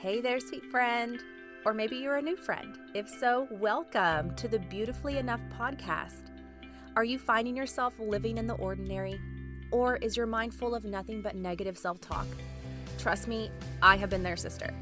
Hey there, sweet friend. Or maybe you're a new friend. If so, welcome to the Beautifully Enough podcast. Are you finding yourself living in the ordinary? Or is your mind full of nothing but negative self-talk? Trust me, I have been there, sister.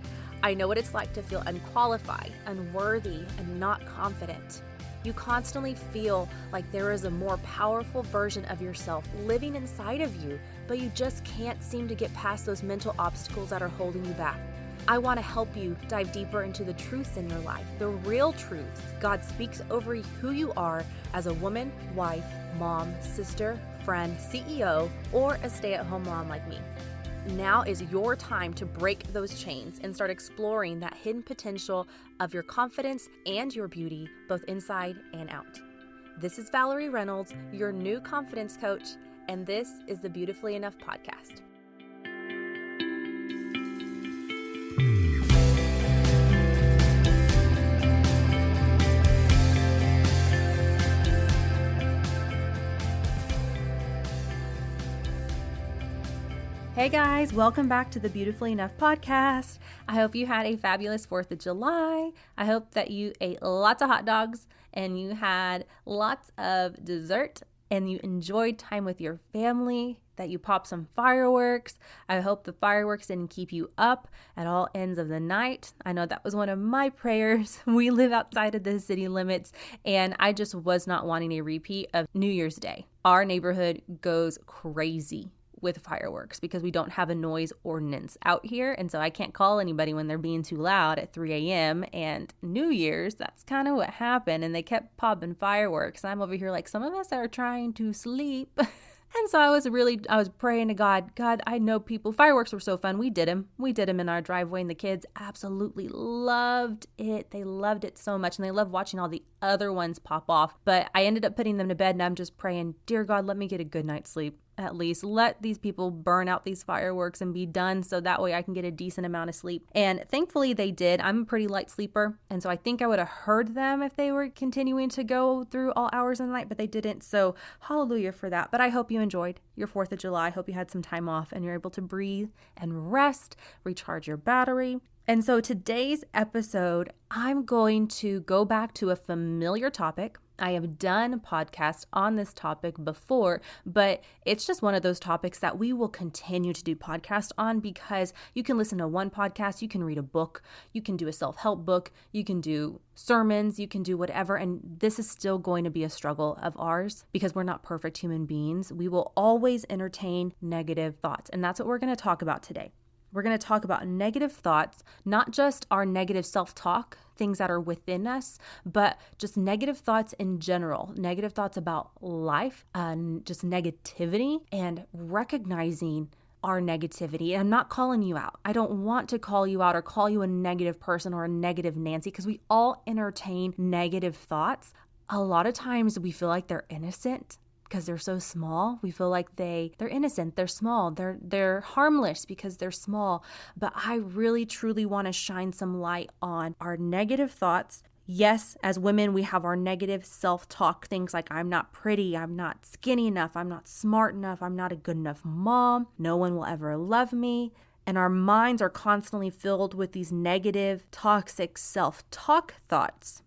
I know what it's like to feel unqualified, unworthy, and not confident. You constantly feel like there is a more powerful version of yourself living inside of you, but you just can't seem to get past those mental obstacles that are holding you back. I want to help you dive deeper into the truths in your life, the real truths God speaks over who you are as a woman, wife, mom, sister, friend, CEO, or a stay-at-home mom like me. Now is your time to break those chains and start exploring that hidden potential of your confidence and your beauty, both inside and out. This is Valerie Reynolds, your new confidence coach, and this is the Beautifully Enough podcast. Hey guys, welcome back to the Beautifully Enough podcast. I hope you had a fabulous 4th of July. I hope that you ate lots of hot dogs and you had lots of dessert and you enjoyed time with your family, that you popped some fireworks. I hope the fireworks didn't keep you up at all ends of the night. I know that was one of my prayers. We live outside of the city limits and I just was not wanting a repeat of New Year's Day. Our neighborhood goes crazy with fireworks because we don't have a noise ordinance out here. And so I can't call anybody when they're being too loud at 3 a.m. And New Year's, that's kind of what happened. And they kept popping fireworks. I'm over here like, some of us are trying to sleep. And so I was praying to God, I know fireworks were so fun. We did them in our driveway and the kids absolutely loved it. They loved it so much and they loved watching all the other ones pop off. But I ended up putting them to bed and I'm just praying, dear God, let me get a good night's sleep. At least let these people burn out these fireworks and be done so that way I can get a decent amount of sleep. And thankfully they did. I'm a pretty light sleeper. And so I think I would have heard them if they were continuing to go through all hours of the night, but they didn't. So hallelujah for that. But I hope you enjoyed your 4th of July. I hope you had some time off and you're able to breathe and rest, recharge your battery. And so today's episode, I'm going to go back to a familiar topic. I have done podcasts on this topic before, but it's just one of those topics that we will continue to do podcasts on because you can listen to one podcast, you can read a book, you can do a self-help book, you can do sermons, you can do whatever. And this is still going to be a struggle of ours because we're not perfect human beings. We will always entertain negative thoughts. And that's what we're going to talk about today. We're going to talk about negative thoughts, not just our negative self-talk, things that are within us, but just negative thoughts in general, negative thoughts about life, just negativity and recognizing our negativity. And I'm not calling you out. I don't want to call you out or call you a negative person or a negative Nancy because we all entertain negative thoughts. A lot of times we feel like they're innocent because they're so small. We feel like they're innocent, they're small, they're harmless because they're small. But I really truly want to shine some light on our negative thoughts. Yes, as women, we have our negative self-talk, things like I'm not pretty, I'm not skinny enough, I'm not smart enough, I'm not a good enough mom, no one will ever love me. And our minds are constantly filled with these negative, toxic self-talk thoughts.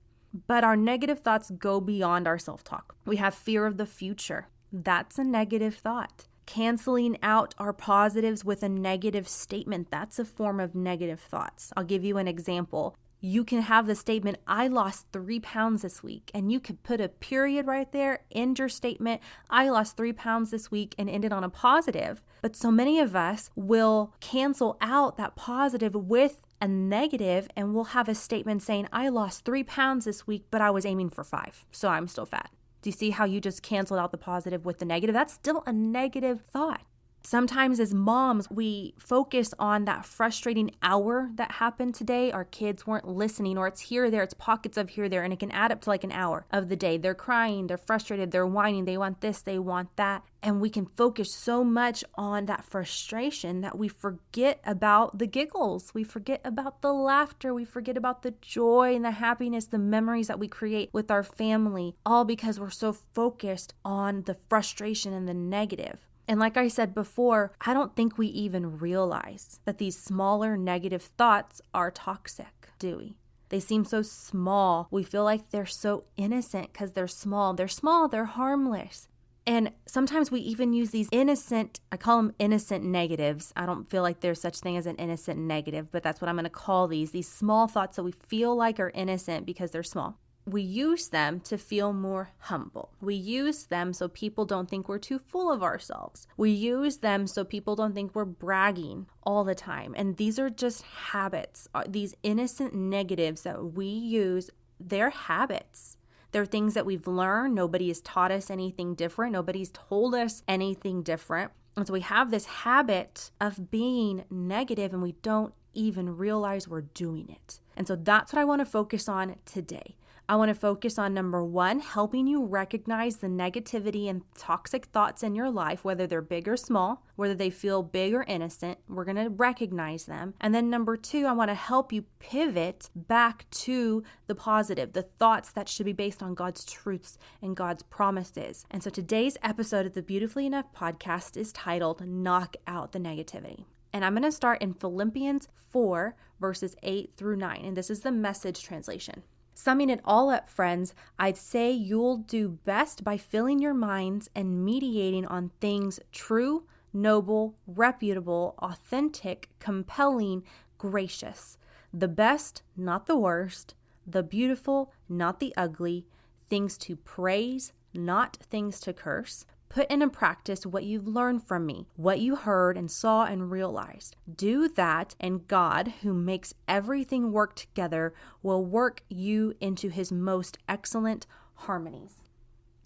But our negative thoughts go beyond our self-talk. We have fear of the future. That's a negative thought. Canceling out our positives with a negative statement, that's a form of negative thoughts. I'll give you an example. You can have the statement, I lost 3 pounds this week, and you could put a period right there, end your statement, I lost 3 pounds this week, and end it on a positive. But so many of us will cancel out that positive with a negative and we'll have a statement saying, I lost 3 pounds this week, but I was aiming for 5, so I'm still fat. Do you see how you just canceled out the positive with the negative? That's still a negative thought. Sometimes as moms, we focus on that frustrating hour that happened today. Our kids weren't listening, or it's here or there, it's pockets of here or there, and it can add up to like an hour of the day. They're crying, they're frustrated, they're whining, they want this, they want that. And we can focus so much on that frustration that we forget about the giggles. We forget about the laughter. We forget about the joy and the happiness, the memories that we create with our family, all because we're so focused on the frustration and the negative. And like I said before, I don't think we even realize that these smaller negative thoughts are toxic, do we? They seem so small. We feel like they're so innocent because they're small. They're small, they're harmless. And sometimes we even use these innocent, I call them innocent negatives. I don't feel like there's such thing as an innocent negative, but that's what I'm going to call these small thoughts that we feel like are innocent because they're small. We use them to feel more humble. We use them so people don't think we're too full of ourselves. We use them so people don't think we're bragging all the time. And these are just habits. These innocent negatives that we use, they're habits. They're things that we've learned. Nobody has taught us anything different. Nobody's told us anything different. And so we have this habit of being negative and we don't even realize we're doing it. And so that's what I want to focus on today. I want to focus on number 1, helping you recognize the negativity and toxic thoughts in your life, whether they're big or small, whether they feel big or innocent. We're going to recognize them. And then number 2, I want to help you pivot back to the positive, the thoughts that should be based on God's truths and God's promises. And so today's episode of the Beautifully Enough podcast is titled Knock Out the Negativity. And I'm going to start in Philippians 4, verses 8 through 9. And this is the Message translation. Summing it all up, friends, I'd say you'll do best by filling your minds and mediating on things true, noble, reputable, authentic, compelling, gracious. The best, not the worst. The beautiful, not the ugly. Things to praise, not things to curse. Put into practice what you've learned from me, what you heard and saw and realized. Do that, and God, who makes everything work together, will work you into his most excellent harmonies.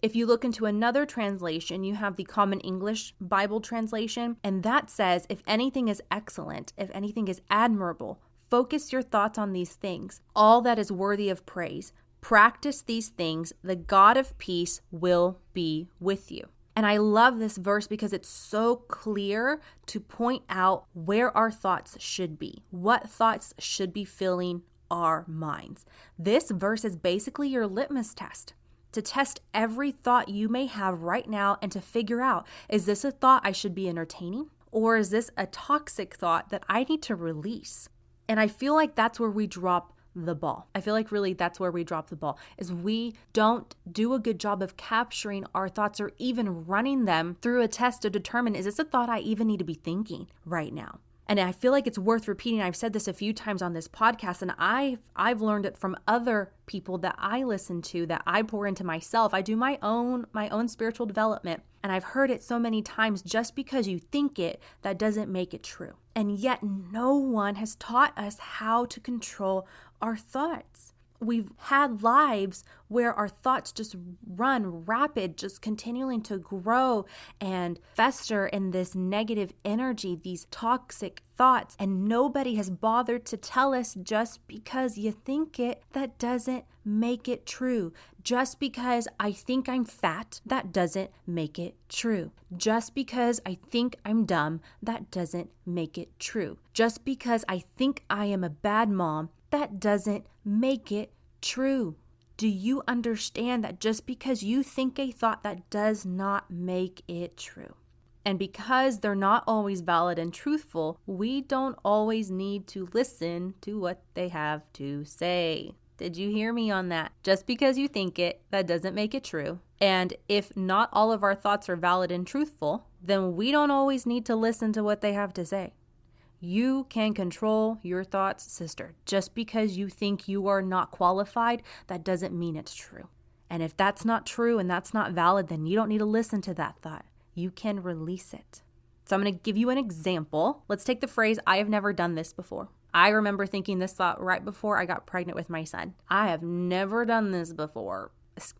If you look into another translation, you have the Common English Bible translation, and that says, if anything is excellent, if anything is admirable, focus your thoughts on these things, all that is worthy of praise. Practice these things, the God of peace will be with you. And I love this verse because it's so clear to point out where our thoughts should be, what thoughts should be filling our minds. This verse is basically your litmus test to test every thought you may have right now and to figure out, is this a thought I should be entertaining? Or is this a toxic thought that I need to release? And I feel like that's where we drop the ball. I feel like really that's where we drop the ball, is we don't do a good job of capturing our thoughts or even running them through a test to determine, is this a thought I even need to be thinking right now? And I feel like it's worth repeating. I've said this a few times on this podcast, and I've learned it from other people that I listen to, that I pour into myself. I do my own spiritual development, and I've heard it so many times, just because you think it, that doesn't make it true. And yet no one has taught us how to control our thoughts. We've had lives where our thoughts just run rapid, just continuing to grow and fester in this negative energy, these toxic thoughts. And nobody has bothered to tell us, just because you think it, that doesn't make it true. Just because I think I'm fat, that doesn't make it true. Just because I think I'm dumb, that doesn't make it true. Just because I think I am a bad mom, that doesn't make it true. Do you understand that just because you think a thought, that does not make it true? And because they're not always valid and truthful, we don't always need to listen to what they have to say. Did you hear me on that? Just because you think it, that doesn't make it true. And if not all of our thoughts are valid and truthful, then we don't always need to listen to what they have to say. You can control your thoughts, sister. Just because you think you are not qualified, that doesn't mean it's true. And if that's not true and that's not valid, then you don't need to listen to that thought. You can release it. So I'm going to give you an example. Let's take the phrase, I have never done this before. I remember thinking this thought right before I got pregnant with my son. I have never done this before.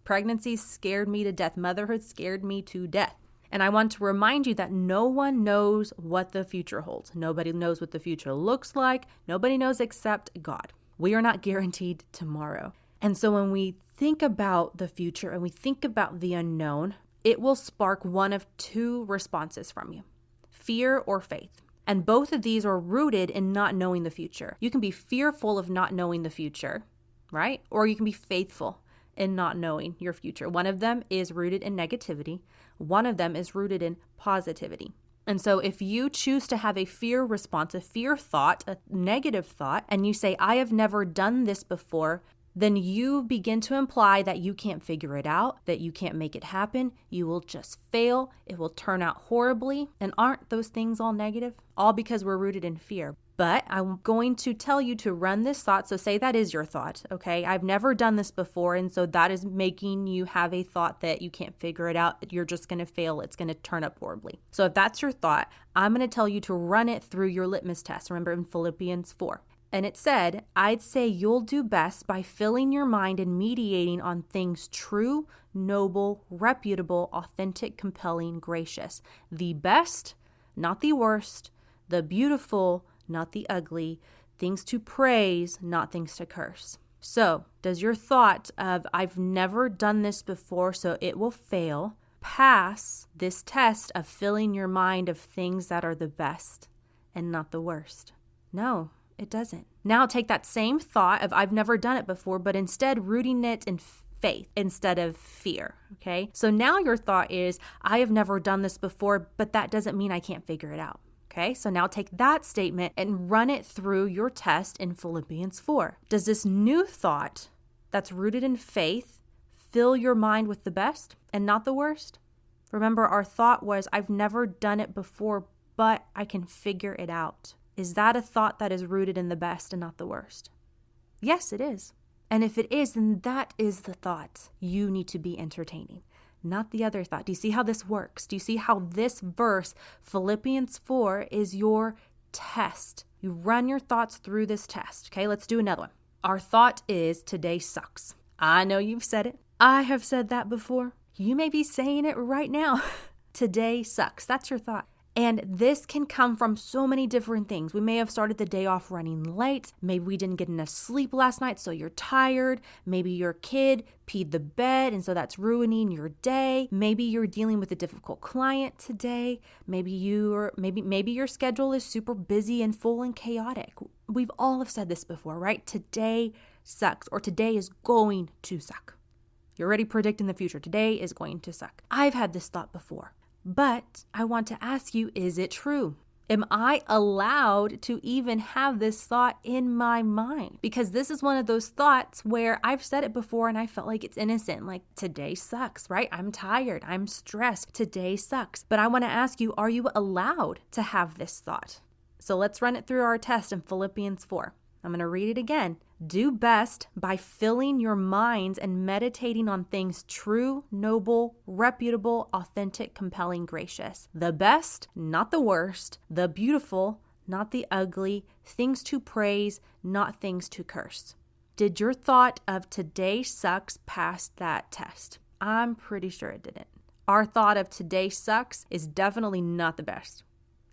Pregnancy scared me to death. Motherhood scared me to death. And I want to remind you that no one knows what the future holds. Nobody knows what the future looks like. Nobody knows except God. We are not guaranteed tomorrow. And so when we think about the future and we think about the unknown, it will spark one of two responses from you: fear or faith. And both of these are rooted in not knowing the future. You can be fearful of not knowing the future, right? Or you can be faithful in not knowing your future. One of them is rooted in negativity. One of them is rooted in positivity. And so if you choose to have a fear response, a fear thought, a negative thought, and you say, I have never done this before, then you begin to imply that you can't figure it out, that you can't make it happen. You will just fail. It will turn out horribly. And aren't those things all negative? All because we're rooted in fear. But I'm going to tell you to run this thought. So say that is your thought, okay? I've never done this before. And so that is making you have a thought that you can't figure it out. You're just going to fail. It's going to turn up horribly. So if that's your thought, I'm going to tell you to run it through your litmus test. Remember in Philippians 4. And it said, I'd say you'll do best by filling your mind and mediating on things true, noble, reputable, authentic, compelling, gracious. The best, not the worst. The beautiful, not the ugly, things to praise, not things to curse. So, does your thought of, I've never done this before, so it will fail, pass this test of filling your mind of things that are the best and not the worst? No, it doesn't. Now take that same thought of, I've never done it before, but instead rooting it in faith instead of fear, okay? So now your thought is, I have never done this before, but that doesn't mean I can't figure it out. Okay, so now take that statement and run it through your test in Philippians 4. Does this new thought that's rooted in faith fill your mind with the best and not the worst? Remember, our thought was, I've never done it before, but I can figure it out. Is that a thought that is rooted in the best and not the worst? Yes, it is. And if it is, then that is the thought you need to be entertaining. Not the other thought. Do you see how this works? Do you see how this verse, Philippians 4, is your test? You run your thoughts through this test. Okay, let's do another one. Our thought is, today sucks. I know you've said it. I have said that before. You may be saying it right now. Today sucks. That's your thought. And this can come from so many different things. We may have started the day off running late. Maybe we didn't get enough sleep last night, so you're tired. Maybe your kid peed the bed, and so that's ruining your day. Maybe you're dealing with a difficult client today. Maybe your schedule is super busy and full and chaotic. We've all have said this before, right? Today sucks, or today is going to suck. You're already predicting the future. Today is going to suck. I've had this thought before. But I want to ask you, is it true? Am I allowed to even have this thought in my mind? Because this is one of those thoughts where I've said it before and I felt like it's innocent. Like, today sucks, right? I'm tired. I'm stressed. Today sucks. But I want to ask you, are you allowed to have this thought? So let's run it through our test in Philippians 4. I'm going to read it again. Do best by filling your minds and meditating on things true, noble, reputable, authentic, compelling, gracious. The best, not the worst. The beautiful, not the ugly. Things to praise, not things to curse. Did your thought of today sucks pass that test? I'm pretty sure it didn't. Our thought of today sucks is definitely not the best.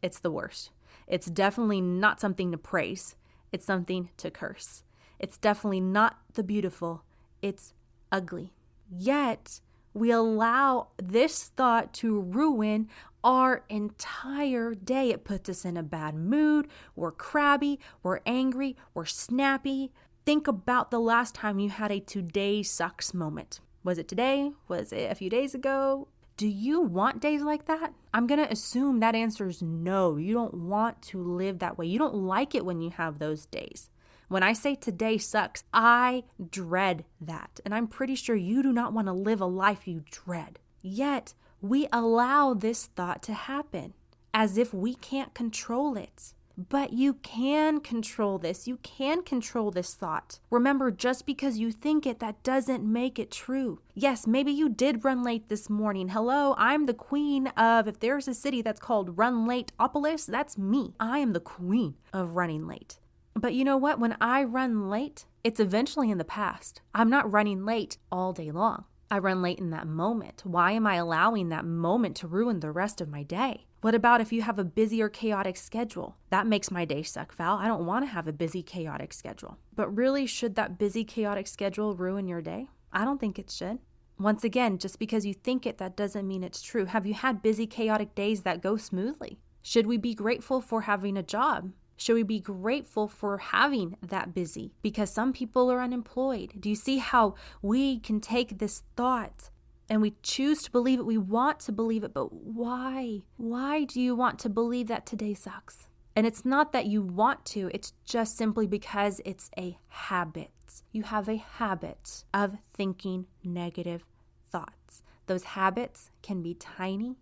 It's the worst. It's definitely not something to praise. It's something to curse. It's definitely not the beautiful. It's ugly. Yet, we allow this thought to ruin our entire day. It puts us in a bad mood. We're crabby. We're angry. We're snappy. Think about the last time you had a today sucks moment. Was it today? Was it a few days ago? Do you want days like that? I'm going to assume that answer is no. You don't want to live that way. You don't like it when you have those days. When I say today sucks, I dread that. And I'm pretty sure you do not want to live a life you dread. Yet, we allow this thought to happen as if we can't control it. But you can control this. You can control this thought. Remember, just because you think it, that doesn't make it true. Yes, maybe you did run late this morning. Hello, I'm the queen of, if there's a city that's called Run Late-opolis, that's me. I am the queen of running late. But you know what? When I run late, it's eventually in the past. I'm not running late all day long. I run late in that moment. Why am I allowing that moment to ruin the rest of my day? What about if you have a busy or chaotic schedule? That makes my day suck, Val. I don't want to have a busy, chaotic schedule. But really, should that busy, chaotic schedule ruin your day? I don't think it should. Once again, just because you think it, that doesn't mean it's true. Have you had busy, chaotic days that go smoothly? Should we be grateful for having a job? Should we be grateful for having that busy? Because some people are unemployed. Do you see how we can take this thought and we choose to believe it? We want to believe it, but why? Why do you want to believe that today sucks? And it's not that you want to, it's just simply because it's a habit. You have a habit of thinking negative thoughts. Those habits can be tiny,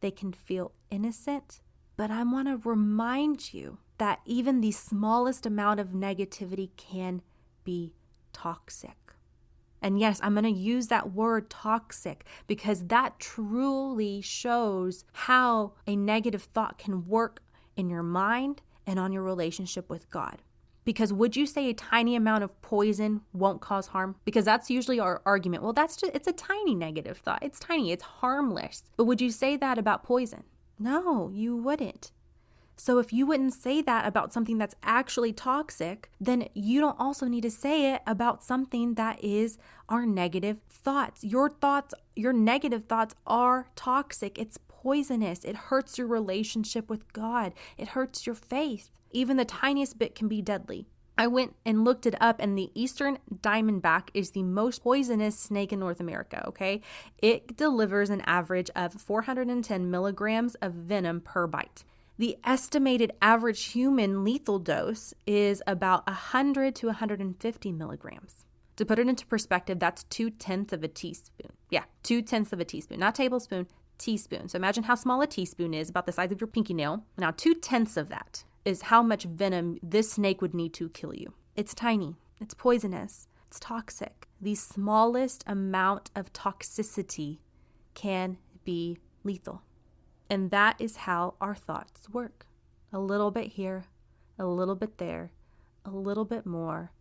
they can feel innocent, but I want to remind you that even the smallest amount of negativity can be toxic. And yes, I'm going to use that word toxic because that truly shows how a negative thought can work in your mind and on your relationship with God. Because would you say a tiny amount of poison won't cause harm? Because that's usually our argument. Well, it's a tiny negative thought. It's tiny, it's harmless. But would you say that about poison? No, you wouldn't. So if you wouldn't say that about something that's actually toxic, then you don't also need to say it about something that is our negative thoughts. Your negative thoughts are toxic. It's poisonous. It hurts your relationship with God. It hurts your faith. Even the tiniest bit can be deadly. I went and looked it up, and the eastern diamondback is the most poisonous snake in North America, okay? It delivers an average of 410 milligrams of venom per bite. The estimated average human lethal dose is about 100 to 150 milligrams. To put it into perspective, that's 2/10 of a teaspoon. Yeah, 2/10 of a teaspoon, not tablespoon, teaspoon. So imagine how small a teaspoon is, about the size of your pinky nail. Now, 2/10 of that is how much venom this snake would need to kill you. It's tiny, it's poisonous, it's toxic. The smallest amount of toxicity can be lethal. And that is how our thoughts work. A little bit here, a little bit there, a little bit more.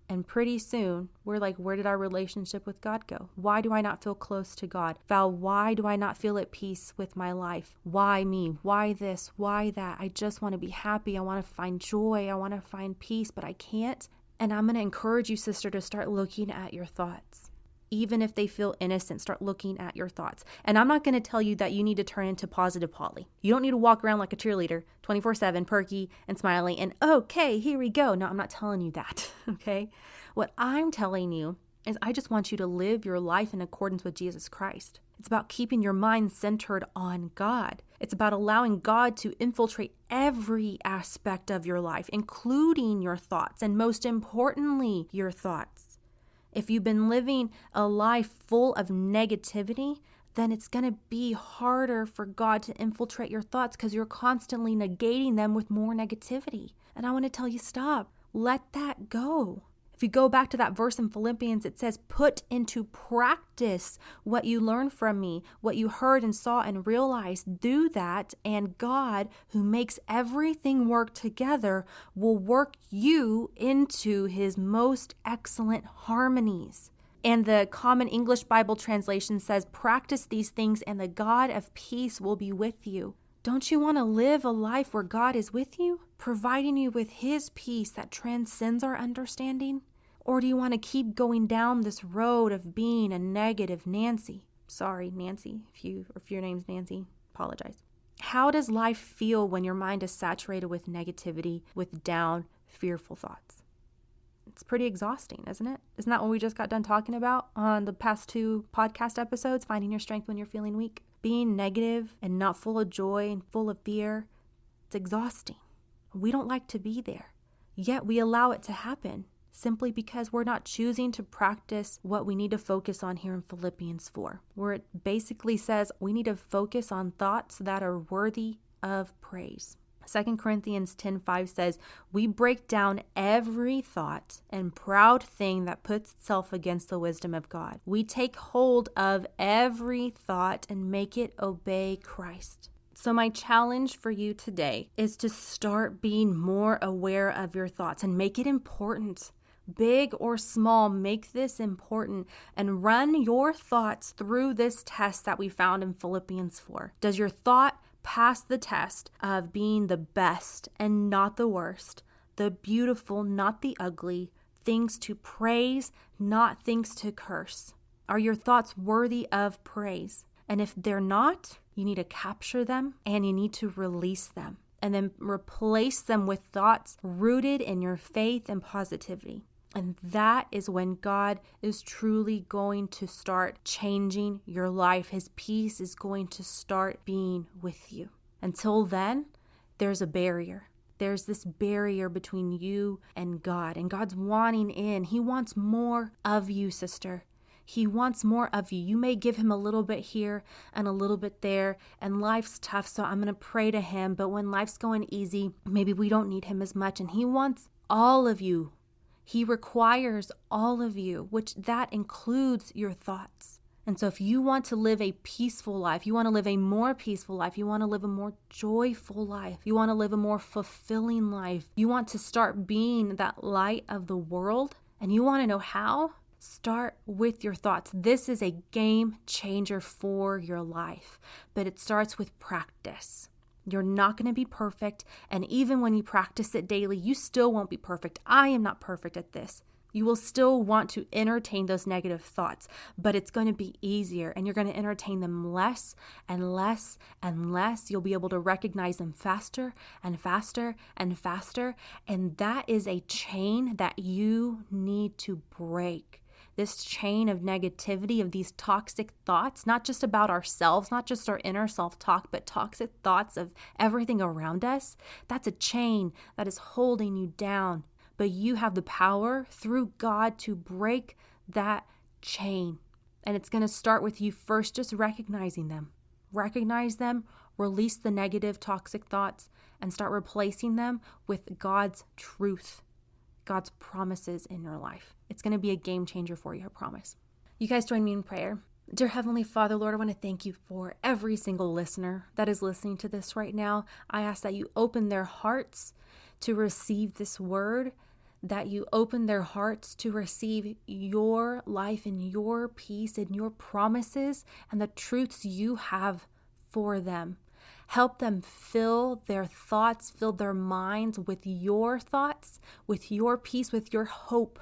And pretty soon, we're like, where did our relationship with God go? Why do I not feel close to God? Val, why do I not feel at peace with my life? Why me? Why this? Why that? I just want to be happy. I want to find joy. I want to find peace, but I can't. And I'm going to encourage you, sister, to start looking at your thoughts. Even if they feel innocent, start looking at your thoughts. And I'm not going to tell you that you need to turn into positive Polly. You don't need to walk around like a cheerleader, 24/7, perky and smiling, and okay, here we go. No, I'm not telling you that, okay? What I'm telling you is I just want you to live your life in accordance with Jesus Christ. It's about keeping your mind centered on God. It's about allowing God to infiltrate every aspect of your life, including your thoughts, and most importantly, your thoughts. If you've been living a life full of negativity, then it's going to be harder for God to infiltrate your thoughts because you're constantly negating them with more negativity. And I want to tell you, stop. Let that go. If you go back to that verse in Philippians, it says, put into practice what you learned from me, what you heard and saw and realized. Do that, and God, who makes everything work together, will work you into his most excellent harmonies. And the Common English Bible translation says, practice these things and the God of peace will be with you. Don't you want to live a life where God is with you, providing you with his peace that transcends our understanding? Or do you want to keep going down this road of being a negative Nancy? Sorry, Nancy, if your name's Nancy, apologize. How does life feel when your mind is saturated with negativity, with down, fearful thoughts? It's pretty exhausting, isn't it? Isn't that what we just got done talking about on the past 2 podcast episodes, finding your strength when you're feeling weak? Being negative and not full of joy and full of fear, it's exhausting. We don't like to be there, yet we allow it to happen simply because we're not choosing to practice what we need to focus on here in Philippians 4, where it basically says we need to focus on thoughts that are worthy of praise. 2 Corinthians 10:5 says, we break down every thought and proud thing that puts itself against the wisdom of God. We take hold of every thought and make it obey Christ. So my challenge for you today is to start being more aware of your thoughts and make it important. Big or small, make this important and run your thoughts through this test that we found in Philippians 4. Does your thought pass the test of being the best and not the worst, the beautiful, not the ugly, things to praise, not things to curse? Are your thoughts worthy of praise? And if they're not, you need to capture them and you need to release them. and then replace them with thoughts rooted in your faith and positivity. And that is when God is truly going to start changing your life. His peace is going to start being with you. Until then, there's a barrier. There's this barrier between you and God, and God's wanting in. He wants more of you, sister. He wants more of you. You may give him a little bit here and a little bit there, and life's tough, so I'm going to pray to him. But when life's going easy, maybe we don't need him as much, and he wants all of you. He requires all of you, which that includes your thoughts. And so if you want to live a peaceful life, you want to live a more peaceful life, you want to live a more joyful life, you want to live a more fulfilling life, you want to start being that light of the world, and you want to know how? Start with your thoughts. This is a game changer for your life, but it starts with practice. You're not going to be perfect, and even when you practice it daily, you still won't be perfect. I am not perfect at this. You will still want to entertain those negative thoughts, but it's going to be easier, and you're going to entertain them less and less and less. You'll be able to recognize them faster and faster and faster, and that is a chain that you need to break. This chain of negativity, of these toxic thoughts, not just about ourselves, not just our inner self-talk, but toxic thoughts of everything around us, that's a chain that is holding you down. But you have the power through God to break that chain. And it's going to start with you first just recognizing them. Recognize them, release the negative, toxic thoughts, and start replacing them with God's truth, God's promises in your life. It's going to be a game changer for you, I promise. You guys join me in prayer. Dear Heavenly Father, Lord, I want to thank you for every single listener that is listening to this right now. I ask that you open their hearts to receive this word, that you open their hearts to receive your life and your peace and your promises and the truths you have for them. Help them fill their thoughts, fill their minds with your thoughts, with your peace, with your hope.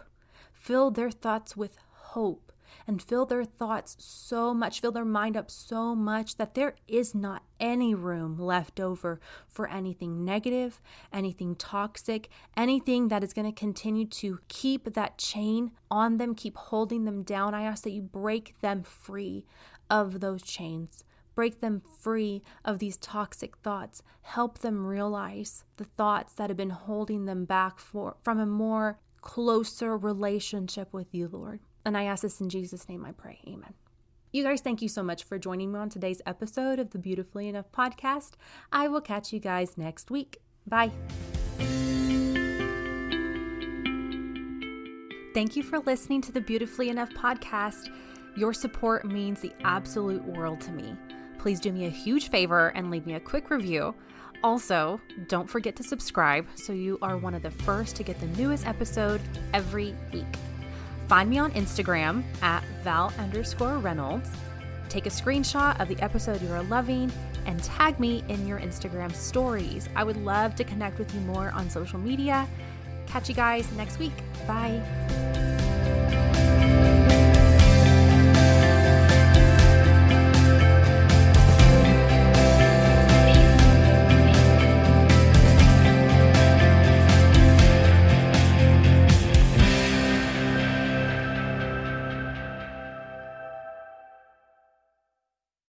Fill their thoughts with hope and fill their thoughts so much, fill their mind up so much that there is not any room left over for anything negative, anything toxic, anything that is going to continue to keep that chain on them, keep holding them down. I ask that you break them free of those chains. Break them free of these toxic thoughts. Help them realize the thoughts that have been holding them back from a more closer relationship with you, Lord. And I ask this in Jesus' name I pray. Amen. You guys, thank you so much for joining me on today's episode of the Beautifully Enough podcast. I will catch you guys next week. Bye. Thank you for listening to the Beautifully Enough podcast. Your support means the absolute world to me. Please do me a huge favor and leave me a quick review. Also, don't forget to subscribe so you are one of the first to get the newest episode every week. Find me on Instagram at Val_Reynolds. Take a screenshot of the episode you are loving and tag me in your Instagram stories. I would love to connect with you more on social media. Catch you guys next week. Bye.